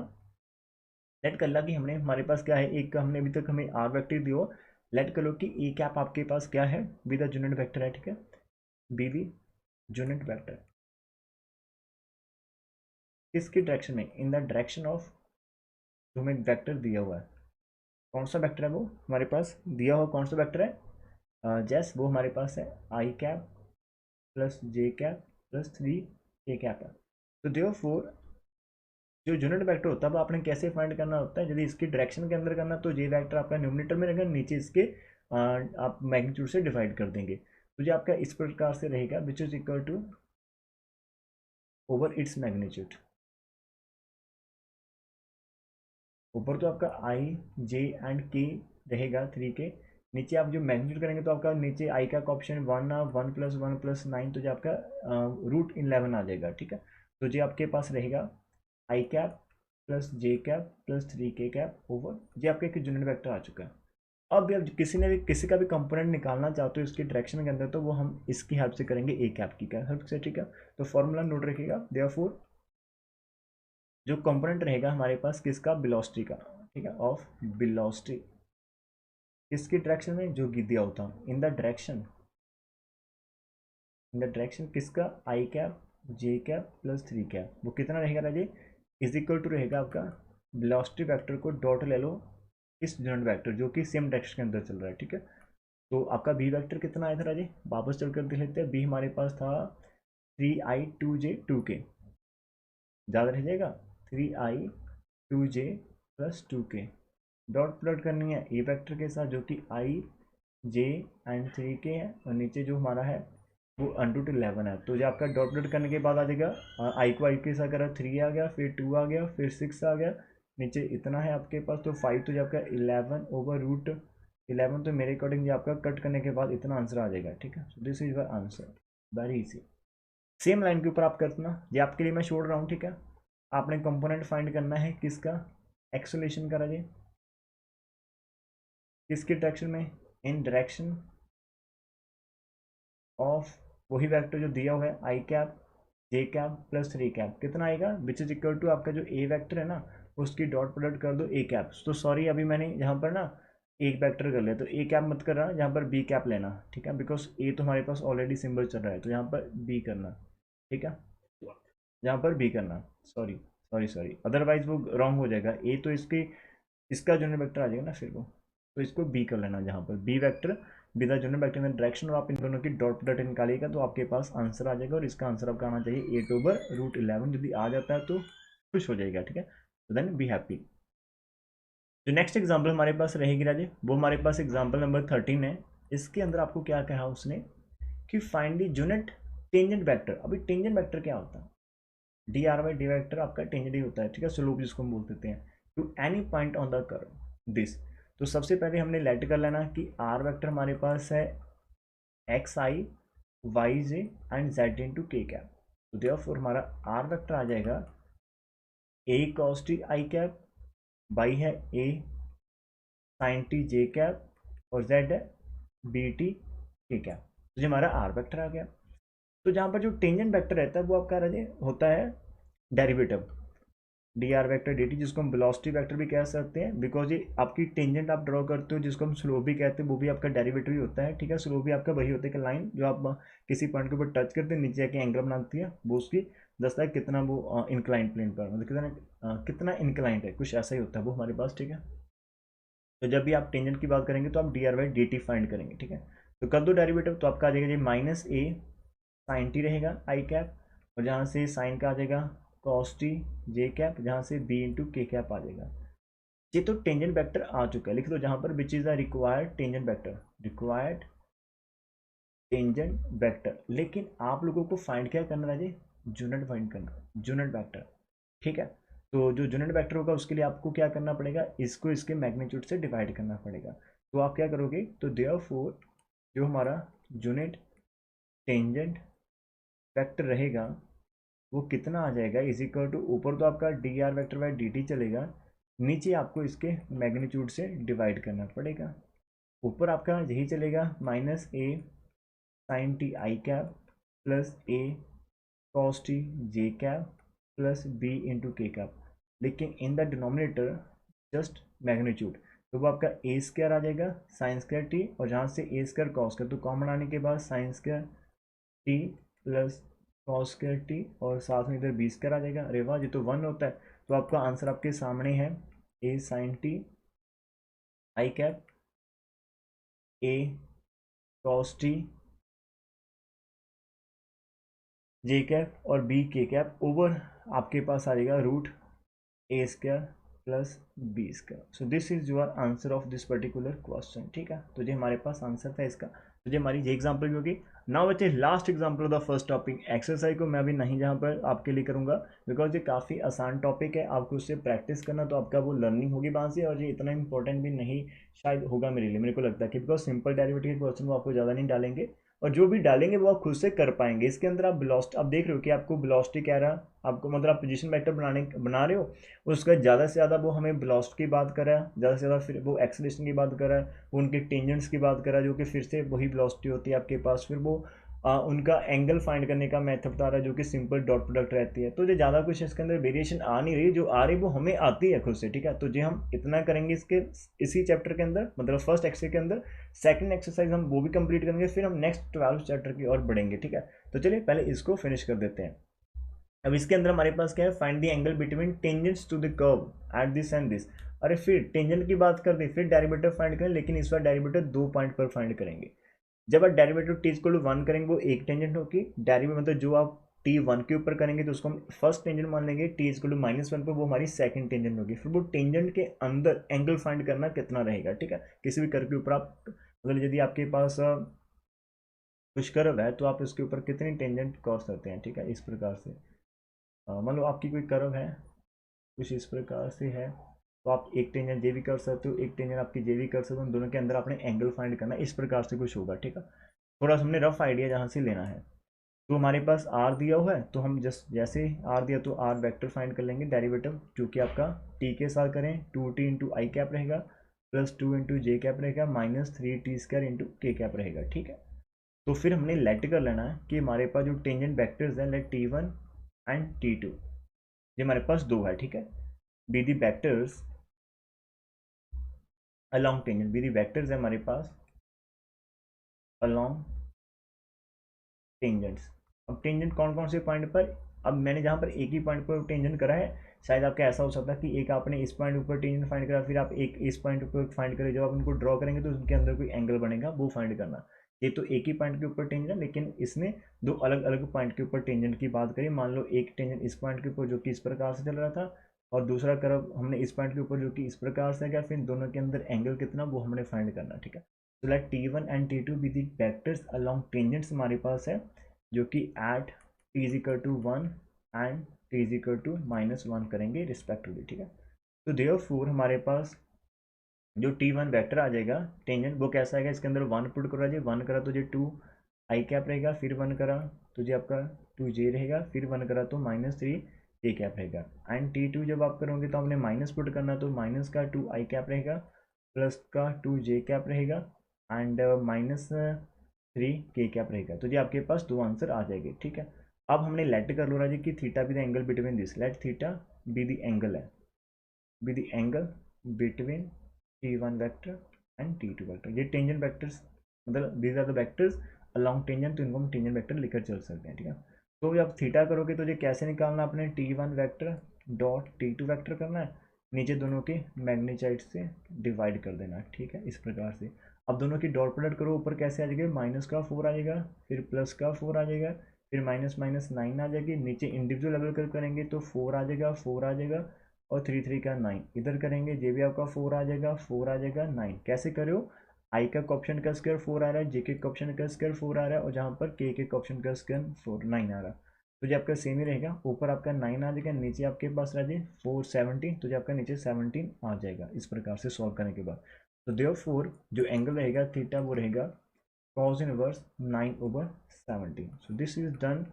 लेट कर ला कि हमने हमारे पास क्या है, एक हमने अभी तक हमें आर वेक्टर दियो, लेट कर लो कि ए कैप आपके पास क्या है, बी द यूनिट वेक्टर है, ठीक है, बी वी यूनिट वेक्टर किसकी डायरेक्शन में, इन द डायरेक्शन ऑफ, जो हमें वेक्टर दिया हुआ है, कौन सा वेक्टर है वो हमारे पास दिया हुआ, कौन सा वेक्टर है, जैस वो हमारे पास है आई cap plus J cap plus 3 A cap है। तो देयरफॉर जो यूनिट वेक्टर होता है वो आपने कैसे फाइंड करना होता है, यदि इसकी डायरेक्शन के अंदर करना तो जे वेक्टर आपका न्यूमिनेटर में रहेगा, नीचे इसके आप मैग्नीट्यूड से डिवाइड कर देंगे। तो ये आपका इस प्रकार से रहेगा, which is equal to over its magnitude. ऊपर तो आपका आई जे एंड के रहेगा 3 के, नीचे आप जो मैग्नीट्यूड करेंगे तो आपका नीचे आई का ऑप्शन 1 1 प्लस 1 प्लस 9, तो जो आपका √11 आ जाएगा, ठीक है। तो जो आपके पास रहेगा आई कैप प्लस जे कैप प्लस 3 के कैप ओवर, ये आपका एक यूनिट वेक्टर आ चुका है। अब जब किसी का भी कंपोनेंट निकालना चाहते हो इसकी डायरेक्शन के अंदर, तो वो हम इसकी हेल्प से करेंगे, ए कैप की हेल्प से, ठीक है। तो फॉर्मूला नोट रखिएगा, देयरफॉर जो कंपोनेंट रहेगा हमारे पास किसका, वेलोसिटी का, ठीक है, ऑफ वेलोसिटी किसकी डायरेक्शन में, जो दिया होता इन द डायरेक्शन, किसका, आई कैप जे कैप प्लस 3 कैप, वो कितना रहेगा राजे, इज इक्वल टू रहेगा आपका वेलोसिटी वेक्टर को डॉट ले लो इस यूनिट वेक्टर जो कि सेम डायरेक्शन के अंदर चल रहा है, ठीक है। तो आपका बी वेक्टर कितना आया था राजे, वापस चल कर देख लेते हैं। बी हमारे पास था 3i2j2k, ज़्यादा रह जाएगा, 3i2j+2k, डॉट प्लॉट करनी है ए वेक्टर के साथ जो कि आई जे एंड 3k है, और नीचे जो हमारा है वो अंडू टू 11 है। तो जो आपका डॉट डॉट करने के बाद आ जाएगा, आई को आई के साथ करा 3 आ गया, फिर 2 आ गया, फिर 6 आ गया, नीचे इतना है आपके पास, तो 5, तो जो आपका 11/√11, तो मेरे अकॉर्डिंग जो आपका कट करने के बाद इतना आंसर आ जाएगा, ठीक है। सो this is your answer, very easy. Same line के ऊपर आप करना, ये आपके लिए मैं छोड़ रहा हूँ, ठीक है। आपने कंपोनेंट फाइंड करना है किसका, एक्सेलेरेशन का राजे, किसके डायरेक्शन में, इन डायरेक्शन ऑफ वही वेक्टर जो दिया हुआ है, आई कैप जे कैप प्लस 3 कैप, कितना आएगा, विच इज इक्वल टू आपका जो ए वेक्टर है ना उसकी डॉट प्रोडक्ट कर दो ए कैप। तो सॉरी अभी मैंने यहाँ पर ना एक वेक्टर कर लिया, तो ए कैप मत करना, यहाँ पर बी कैप लेना, ठीक है, बिकॉज ए तो हमारे पास ऑलरेडी सिंबल चल रहा है, तो यहाँ पर बी करना, ठीक है, यहाँ पर बी करना, सॉरी सॉरी सॉरी, अदरवाइज वो रॉन्ग हो जाएगा, ए तो इसका यूनिट वेक्टर आ जाएगा ना फिर वो, तो इसको बी कर लेना, जहाँ पर B vector with unit vector in direction, और आप इन दोनों की डॉट प्रोडक्ट निकालिएगा तो आपके पास आंसर आ जाएगा, और इसका आंसर आपका आना चाहिए 8/√11, यदि आ जाता है तो खुश हो जाएगा, ठीक है, तो देन बी हैप्पी। जो नेक्स्ट एग्जाम्पल हमारे पास रहेगी राजे, वो हमारे पास एग्जाम्पल नंबर 13 है। इसके अंदर आपको क्या कहा उसने कि find the unit tangent vector. अभी टेंजेंट वेक्टर क्या होता है, D R by D vector आपका टेंजेंट ही होता है, ठीक है, स्लोप जिसको हम बोल देते हैं, to any point on the curve this. तो सबसे पहले हमने लेट कर लेना कि आर वेक्टर हमारे पास है X I Y J and Z into K cap, तो देयरफॉर हमारा आर वेक्टर आ जाएगा A cos T I cap, Y है A sine T J cap, और जेड है बी टी के कैप, तो ये हमारा आर वेक्टर आ गया। तो जहाँ पर जो टेंजेंट वेक्टर रहता है वो आपका होता है derivative D R vector D T, जिसको हम वेलोसिटी वेक्टर भी कह सकते हैं, बिकॉज ये आपकी टेंजेंट आप ड्रॉ करते हो जिसको हम स्लोप भी कहते हैं, वो भी आपका डेरिवेटिव ही होता है, ठीक है। स्लोप भी आपका वही होता है कि लाइन जो आप किसी पॉइंट के ऊपर टच करते हैं नीचे आके एंगल बनाती है, वो उसकी दसता है कितना वो इंक्लाइन प्लेन पर, मतलब कितना इंक्लाइंट है, कुछ ऐसा ही होता है वो हमारे पास, ठीक है। तो जब भी आप टेंजेंट की बात करेंगे तो आप D R by D T find करेंगे, ठीक है। तो कर दो डेरिवेटिव, तो आपका आ जाएगा जी माइनस ए साइन टी रहेगा आई कैप, और जहाँ से साइन का आ जाएगा कॉस टी जे कैप, जहाँ से बी इंटू के कैप आ जाएगा। ये तो टेंजेंट वेक्टर आ चुका है, लिख दो जहाँ पर which is the required tangent vector, required tangent vector. लेकिन आप लोगों को फाइंड क्या करना है जी, यूनिट फाइंड करना, यूनिट वेक्टर, ठीक है। तो जो यूनिट वेक्टर होगा उसके लिए आपको क्या करना पड़ेगा, इसको इसके मैग्नीट्यूड से डिवाइड करना पड़ेगा। तो आप क्या करोगे, तो देयरफॉर जो हमारा यूनिट टेंजेंट वेक्टर रहेगा वो कितना आ जाएगा, इज इक्वल टू, ऊपर तो आपका D R vector by D T चलेगा, नीचे आपको इसके मैग्नीट्यूड से डिवाइड करना पड़ेगा। ऊपर आपका यही चलेगा minus A sine T I cap plus A cos T J cap plus B into K cap, लेकिन in the denominator just magnitude, तो वो आपका ए स्क्वायर आ जाएगा साइन स्क्वायर टी, और जहाँ से ए स्क्वायर कॉस स्क्वायर, तो कॉमन आने के बाद sine square T plus cos square T, और साथ में इधर बी स्क्वायर आ जाएगा। अरे वाह, ये तो 1 होता है, तो आपका आंसर आपके सामने है A sine T I cap, A cos T J cap, और बी के कैप ओवर आपके पास आ जाएगा root A square plus B square. So this is your answer of this particular question, ठीक है। तो ये हमारे पास आंसर था इसका, तो ये हमारी ये एग्जाम्पल भी होगी। नाउ बच्चे last example of the first topic, exercise को मैं अभी नहीं जहाँ पर आपके लिए करूँगा, बिकॉज ये काफ़ी आसान टॉपिक है, आपको उससे प्रैक्टिस करना, तो आपका वो लर्निंग होगी वहाँ से, और ये इतना इंपॉर्टेंट भी नहीं शायद होगा मेरे लिए, मेरे को लगता है कि बिकॉज सिंपल डेरिवेटिव के क्वेश्चन वो आपको ज़्यादा नहीं डालेंगे, और जो भी डालेंगे वो आप खुद से कर पाएंगे। इसके अंदर आप वेलोसिटी, आप देख रहे हो कि आपको वेलोसिटी कह रहा, आपको मतलब आप पोजीशन वेक्टर बना रहे हो, उसका ज़्यादा से ज़्यादा वो हमें वेलोसिटी की बात कर रहा है, ज़्यादा से ज़्यादा फिर वो एक्सेलरेशन की बात कर रहा है, वो उनके टेंजेंट्स की बात कर रहा है, जो कि फिर से वही वेलोसिटी होती है आपके पास। फिर वो उनका एंगल फाइंड करने का मेथड बता रहा है, जो कि सिंपल डॉट प्रोडक्ट रहती है। तो जो ज़्यादा कुछ इसके अंदर वेरिएशन आ नहीं रही, जो आ रही वो हमें आती है खुद से, ठीक है। तो जो हम इतना करेंगे इसके इसी चैप्टर के अंदर, मतलब फर्स्ट एक्सरसाइज के अंदर। सेकंड एक्सरसाइज हम वो भी कंप्लीट करेंगे, फिर हम नेक्स्ट 12 चैप्टर की ओर बढ़ेंगे, ठीक है। तो चलिए पहले इसको फिनिश कर देते हैं। अब इसके अंदर हमारे पास क्या है, find the angle between tangents to the curve at this and this. अरे फिर टेंजेंट की बात कर दी, फिर डेरिवेटिव फाइंड करें, लेकिन इस बार डेरिवेटिव 2 पॉइंट पर फाइंड करेंगे। जब आप डेरिवेटिव टी इक्वल टू 1 करेंगे वो एक टेंजेंट होगी। डेरिवेटिव मतलब जो आप टी 1 के ऊपर करेंगे तो उसको हम फर्स्ट टेंजेंट मान लेंगे, टी इक्वल टू -1 पर वो हमारी सेकंड टेंजेंट होगी। फिर वो टेंजेंट के अंदर एंगल फाइंड करना कितना रहेगा, ठीक है। किसी भी कर्व के ऊपर आप मतलब यदि आपके पास कुछ कर्व है तो आप उसके ऊपर कितनी टेंजेंट क्रॉस करते हैं, ठीक है। इस प्रकार से मान लो आपकी कोई कर्व है कुछ इस प्रकार से है, तो आप एक टेंजेंट जे भी कर सकते हो, एक टेंजेंट आपकी जे भी कर सकते हो, उन दोनों के अंदर आपने एंगल फाइंड करना है। इस प्रकार से कुछ होगा, ठीक है। थोड़ा सा हमने रफ आइडिया जहाँ से लेना है। तो हमारे पास आर दिया हुआ है, तो हम जस्ट जैसे आर दिया तो आर वेक्टर फाइंड कर लेंगे। डेरिवेटिव जो कि आपका टी के साथ करें 2t इंटू आई कैप रहेगा, +2 इंटू जे कैप रहेगा, -3t² इंटू के कैप रहेगा, ठीक है। तो फिर हमने लेट कर लेना है कि हमारे पास जो टेंजेंट वेक्टर्स हैं, लेट t1 एंड t2, ये हमारे पास दो है, ठीक है। Be the vectors along tangent, B the vectors है हमारे पास अलॉन्ग टेंजेंट्स। अब टेंजेंट कौन कौन से पॉइंट पर, अब मैंने जहाँ पर एक ही पॉइंट पर टेंजेंट करा है, शायद आपका ऐसा हो सकता है कि एक आपने इस पॉइंट ऊपर टेंजेंट फाइंड करा, फिर आप एक इस पॉइंट ऊपर फाइंड करें। जब आप उनको ड्रॉ करेंगे तो उनके अंदर कोई एंगल बनेगा, वो फाइंड करना। ये तो एक ही पॉइंट के ऊपर टेंजेंट है, लेकिन इसने दो अलग अलग पॉइंट के ऊपर टेंजेंट की बात करी। मान लो एक टेंजेंट इस पॉइंट के ऊपर जो कि इस प्रकार से चल रहा था, और दूसरा कर्व हमने इस पॉइंट के ऊपर जो कि इस प्रकार से गया, फिर दोनों के अंदर एंगल कितना वो हमने फाइंड करना, ठीक है। तो like t1 and t2 be the vectors along tangents हमारे पास है, जो कि at t is equal to 1 and t is equal to -1 करेंगे रिस्पेक्टिवली, ठीक है। तो देयरफॉर हमारे पास जो t1 वेक्टर आ जाएगा टेंजेंट, वो कैसा आएगा, इसके अंदर 1 पुट करो जी, 1 करा तो जो 2 आई कैप रहेगा, फिर 1 करा तो जो आपका 2j रहेगा, फिर 1 करा तो -3 ए कैप रहेगा। एंड t2 जब आप करोगे तो आपने माइनस पुट करना, तो माइनस का 2 आई कैप रहेगा, प्लस का 2j कैप रहेगा, एंड -3 के कैप रहेगा। तो जी आपके पास दो आंसर आ जाएंगे, ठीक है। अब हमने लेट कर लो राजी कि theta be the angle between this, let theta be the angle है, be the angle between t1 vector and t2 vector. ये टेंजेंट वेक्टर्स मतलब these are the vectors along tangent, तो इनको हम टेंजेंट वेक्टर लिखकर चल सकते हैं, ठीक है। तो जब थीटा करोगे तो ये कैसे निकालना, अपने t1 vector dot t2 vector करना है, नीचे दोनों के मैग्नीट्यूड से डिवाइड कर देना, ठीक है, इस प्रकार से। अब दोनों की डॉट प्रोडक्ट करो, ऊपर कैसे आ जाएगा, माइनस का 4 आ जाएगा, फिर प्लस का 4 आ जाएगा, फिर माइनस माइनस 9 आ जाएगी, नीचे इंडिविजुअल लेवल कर करेंगे तो 4 आ जाएगा, 4 आ जाएगा, और 3 3 का 9 इधर करेंगे, जे भी आपका 4 आ जाएगा, 4 आ जाएगा, 9 कैसे करो, आई का ऑप्शन का स्क्वायर 4 आ रहा है, जे के ऑप्शन का स्क्वायर 4 आ रहा है, और जहाँ पर के ऑप्शन का स्क्वायर 4 9 आ रहा है। तो जो आपका सेम ही रहेगा, ऊपर आपका 9 आ जाएगा, नीचे आपके पास रह जाए 417, तो जो आपका नीचे 17 आ जाएगा, इस प्रकार से सॉल्व करने के बाद। तो देयरफॉर जो एंगल रहेगा थीटा वो रहेगा cos inverse 9/17। So this is done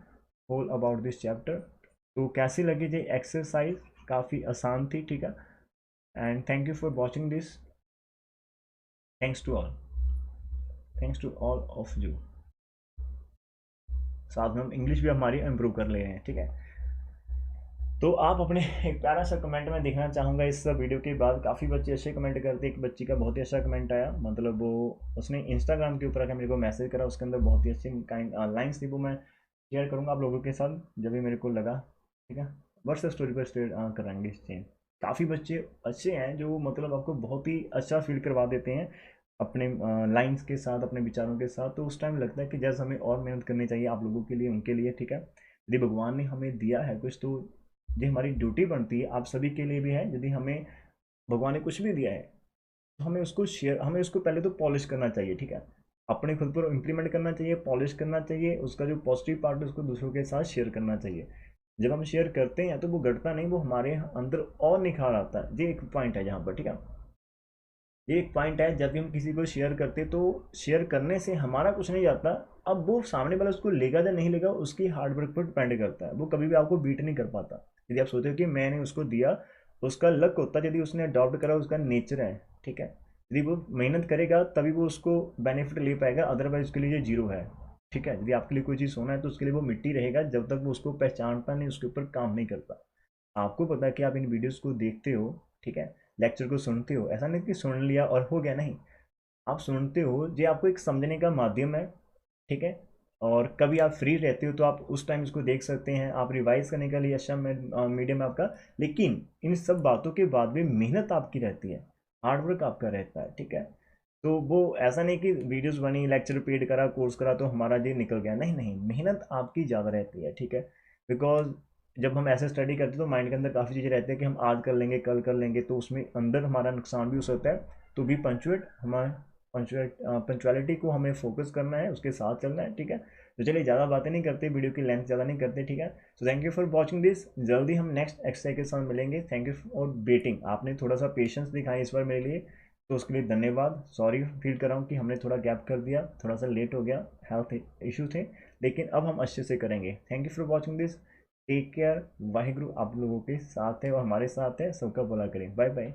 whole about this chapter. तो कैसी लगी ये एक्सरसाइज, काफ़ी आसान थी, ठीक है। And thank you for watching this, thanks to all, thanks to all of you. साथ में हम इंग्लिश भी हमारी इम्प्रूव कर ले रहे हैं, ठीक है। तो आप अपने एक प्यारा सा कमेंट में देखना चाहूँगा इस वीडियो के बाद। काफ़ी बच्चे अच्छे कमेंट करते, एक बच्ची का बहुत ही अच्छा कमेंट आया, मतलब वो उसने इंस्टाग्राम के ऊपर आकर मेरे को मैसेज करा, उसके अंदर बहुत ही अच्छी लाइन्स थी, वो मैं शेयर करूँगा आप लोगों के साथ जब भी मेरे को लगा, ठीक है। व्हाट्सएप स्टोरी पर शेयर कराएंगे इस चीज़। काफ़ी बच्चे अच्छे हैं जो मतलब आपको बहुत ही अच्छा फील करवा देते हैं अपने लाइन्स के साथ, अपने विचारों के साथ। तो उस टाइम लगता है कि जैसे हमें और मेहनत करनी चाहिए आप लोगों के लिए, उनके लिए, ठीक है। यदि भगवान ने हमें दिया है कुछ, तो ये हमारी ड्यूटी बनती है, आप सभी के लिए भी है। यदि हमें भगवान ने कुछ भी दिया है तो हमें उसको शेयर, हमें उसको पहले तो पॉलिश करना चाहिए, ठीक है। अपने खुद पर इम्प्लीमेंट करना चाहिए, पॉलिश करना चाहिए, उसका जो पॉजिटिव पार्ट है उसको दूसरों के साथ शेयर करना चाहिए। जब हम शेयर करते हैं तो वो घटता नहीं, वो हमारे अंदर और निखार आता है। ये एक पॉइंट है यहाँ पर, ठीक है। ये एक पॉइंट है, जब भी हम किसी को शेयर करते तो शेयर करने से हमारा कुछ नहीं जाता। अब वो सामने वाला उसको लेगा या नहीं लेगा उसकी हार्ड वर्क पर डिपेंड करता है, वो कभी भी आपको बीट नहीं कर पाता। यदि आप सोचते हो कि मैंने उसको दिया, उसका लक होता है, यदि उसने अडॉप्ट करा, उसका नेचर है, ठीक है। यदि वो मेहनत करेगा तभी वो उसको बेनिफिट ले पाएगा, अदरवाइज उसके लिए ये जीरो है, ठीक है। यदि आपके लिए कोई चीज़ सोना है तो उसके लिए वो मिट्टी रहेगा, जब तक वो उसको पहचानता नहीं, उसके ऊपर काम नहीं करता। आपको पता है कि आप इन वीडियोस को देखते हो, ठीक है, लेक्चर को सुनते हो, ऐसा नहीं कि सुन लिया और हो गया, नहीं। आप सुनते हो, ये आपको एक समझने का माध्यम है, ठीक है। और कभी आप फ्री रहते हो तो आप उस टाइम इसको देख सकते हैं, आप रिवाइज करने के लिए अच्छा मीडियम है आपका। लेकिन इन सब बातों के बाद भी मेहनत आपकी रहती है, हार्डवर्क आपका रहता है, ठीक है। तो वो ऐसा नहीं कि वीडियोस बनी, लेक्चर पेड करा, कोर्स करा तो हमारा ये निकल गया, नहीं नहीं, मेहनत आपकी ज़्यादा रहती है, ठीक है। बिकॉज जब हम ऐसे स्टडी करते हैं तो माइंड के अंदर काफ़ी चीज़ें रहती है कि हम आज कर लेंगे, कल कर लेंगे, तो उसमें अंदर हमारा नुकसान भी हो सकता है। तो बी पंचुएट, हमारा पंचुअलिटी को हमें फोकस करना है, उसके साथ चलना है, ठीक है। तो चलिए, ज़्यादा बातें नहीं करते, वीडियो की लेंथ ज़्यादा नहीं करते, ठीक है। So thank you for watching this, जल्दी हम नेक्स्ट एक्सरसाइज के साथ मिलेंगे। थैंक यू फॉर वेटिंग, आपने थोड़ा सा पेशेंस दिखाया इस बार मेरे लिए, तो उसके लिए धन्यवाद। सॉरी फील कर रहा हूँ कि हमने थोड़ा गैप कर दिया, थोड़ा सा लेट हो गया, हेल्थ इशू थे, लेकिन अब हम अच्छे से करेंगे। Thank you for watching this, take care, Waheguru आप लोगों के साथ है और हमारे साथ है, सबका भला करें, बाय बाय।